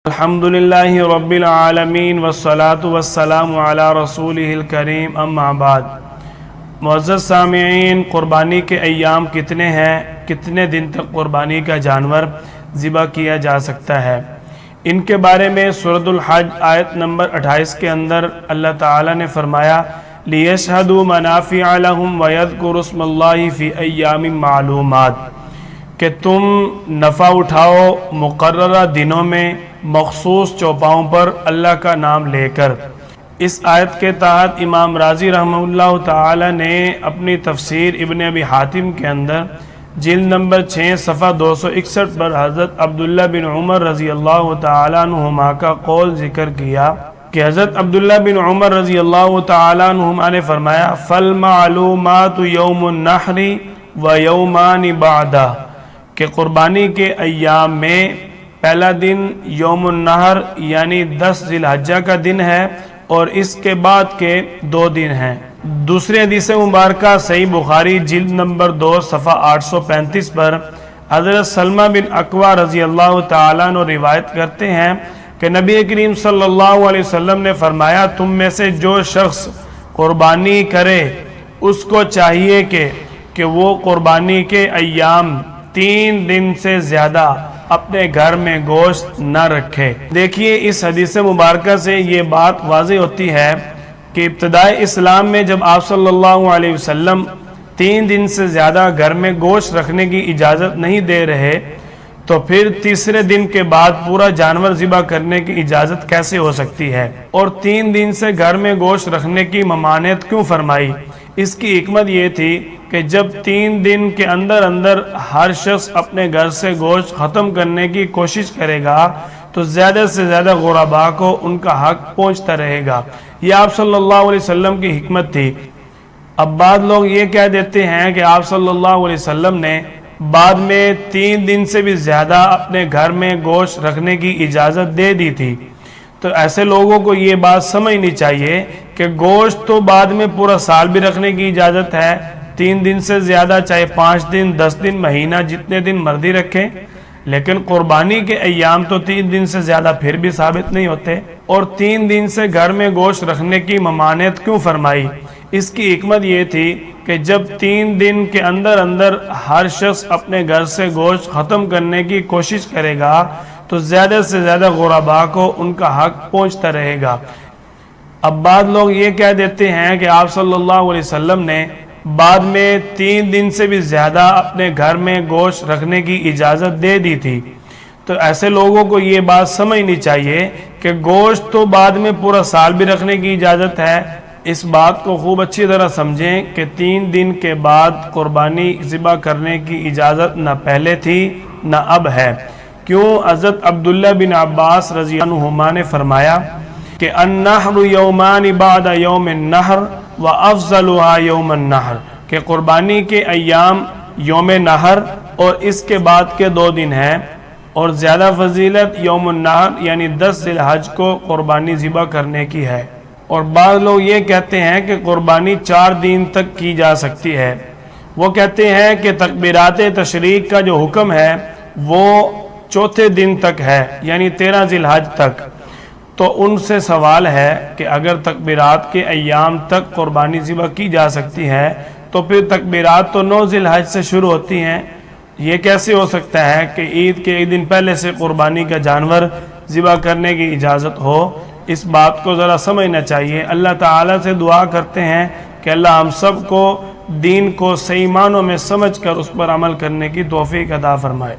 الحمدللہ رب العالمین والصلاة والسلام علی رسولہ الکریم، اما بعد۔ معزز سامعین، قربانی کے ایام کتنے ہیں؟ کتنے دن تک قربانی کا جانور ذبح کیا جا سکتا ہے؟ ان کے بارے میں سورۃ الحج آیت نمبر 28 کے اندر اللہ تعالیٰ نے فرمایا لِيَشْهَدُوا مَنَافِعَ لَهُمْ وَيَذْكُرُوا اسْمَ اللَّهِ فِي أَيَّامٍ مَّعْلُومَاتٍ کہ تم نفع اٹھاؤ مقررہ دنوں میں مخصوص چوپاؤں پر اللہ کا نام لے کر۔ اس آیت کے تحت امام رازی رحمہ اللہ تعالی نے اپنی تفسیر ابن ابی حاتم کے اندر جلد نمبر 6 صفحہ 261 پر حضرت عبداللہ بن عمر رضی اللہ تعالیٰ عنہما کا قول ذکر کیا کہ حضرت عبداللہ بن عمر رضی اللہ تعالیٰ عنہما نے فرمایا فالمعلومات یوم النحر و یومان بعدہ کہ قربانی کے ایام میں پہلا دن یوم النحر یعنی 10 ذی الحجہ کا دن ہے اور اس کے بعد کے 2 دن ہیں۔ دوسری حدیث مبارکہ صحیح بخاری جلد نمبر 2 صفحہ 835 پر حضرت سلمہ بن اکوع رضی اللہ تعالیٰ عنہ روایت کرتے ہیں کہ نبی کریم صلی اللہ علیہ وسلم نے فرمایا تم میں سے جو شخص قربانی کرے اس کو چاہیے کہ وہ قربانی کے ایام 3 دن سے زیادہ اپنے گھر میں گوشت نہ رکھے۔ دیکھیے اس حدیث مبارکہ سے یہ بات واضح ہوتی ہے کہ ابتدائی اسلام میں جب آپ صلی اللہ علیہ وسلم 3 دن سے زیادہ گھر میں گوشت رکھنے کی اجازت نہیں دے رہے تو پھر تیسرے دن کے بعد پورا جانور ذبح کرنے کی اجازت کیسے ہو سکتی ہے؟ اور 3 دن سے گھر میں گوشت رکھنے کی ممانعت کیوں فرمائی؟ اس کی حکمت یہ تھی کہ جب 3 دن کے اندر ہر شخص اپنے گھر سے گوشت ختم کرنے کی کوشش کرے گا تو زیادہ سے زیادہ غرباء کو ان کا حق پہنچتا رہے گا۔ یہ آپ صلی اللہ علیہ وسلم کی حکمت تھی۔ اب بعض لوگ یہ کہہ دیتے ہیں کہ آپ صلی اللہ علیہ وسلم نے بعد میں 3 دن سے بھی زیادہ اپنے گھر میں گوشت رکھنے کی اجازت دے دی تھی، تو ایسے لوگوں کو یہ بات سمجھنی چاہیے کہ گوشت تو بعد میں پورا سال بھی رکھنے کی اجازت ہے، 3 دن سے زیادہ چاہے 5 دن 10 دن مہینہ جتنے دن مرضی رکھیں، لیکن قربانی کے ایام تو 3 دن سے زیادہ پھر بھی ثابت نہیں ہوتے۔ اور 3 دن سے گھر میں گوشت رکھنے کی ممانعت کیوں فرمائی؟ اس کی حکمت یہ تھی کہ جب 3 دن کے اندر ہر شخص اپنے گھر سے گوشت ختم کرنے کی کوشش کرے گا تو زیادہ سے زیادہ غرباء کو ان کا حق پہنچتا رہے گا۔ اب بعض لوگ یہ کہہ دیتے ہیں کہ آپ صلی اللہ علیہ وسلم نے بعد میں 3 دن سے بھی زیادہ اپنے گھر میں گوشت رکھنے کی اجازت دے دی تھی، تو ایسے لوگوں کو یہ بات سمجھنی چاہیے کہ گوشت تو بعد میں پورا سال بھی رکھنے کی اجازت ہے۔ اس بات کو خوب اچھی طرح سمجھیں کہ 3 دن کے بعد قربانی ذبح کرنے کی اجازت نہ پہلے تھی نہ اب ہے۔ کیوں؟ حضرت عبداللہ بن عباس رضی اللہ عنہما نے فرمایا کہ النحر یومان بعد یوم النحر وافضلها یوم النحر کہ قربانی کے ایام یوم نحر اور اس کے بعد کے 2 دن ہیں، اور زیادہ فضیلت یوم النحر یعنی 10 ذی الحج کو قربانی ذبح کرنے کی ہے۔ اور بعض لوگ یہ کہتے ہیں کہ قربانی 4 دن تک کی جا سکتی ہے۔ وہ کہتے ہیں کہ تکبیرات تشریق کا جو حکم ہے وہ 4تھے دن تک ہے، یعنی 13 ذی الحج تک۔ تو ان سے سوال ہے کہ اگر تکبیرات کے ایام تک قربانی ذبح کی جا سکتی ہے تو پھر تکبیرات تو 9 ذی الحج سے شروع ہوتی ہیں، یہ کیسے ہو سکتا ہے کہ عید کے 1 دن پہلے سے قربانی کا جانور ذبح کرنے کی اجازت ہو؟ اس بات کو ذرا سمجھنا چاہیے۔ اللہ تعالیٰ سے دعا کرتے ہیں کہ اللہ ہم سب کو دین کو صحیح معنوں میں سمجھ کر اس پر عمل کرنے کی توفیق عطا فرمائے۔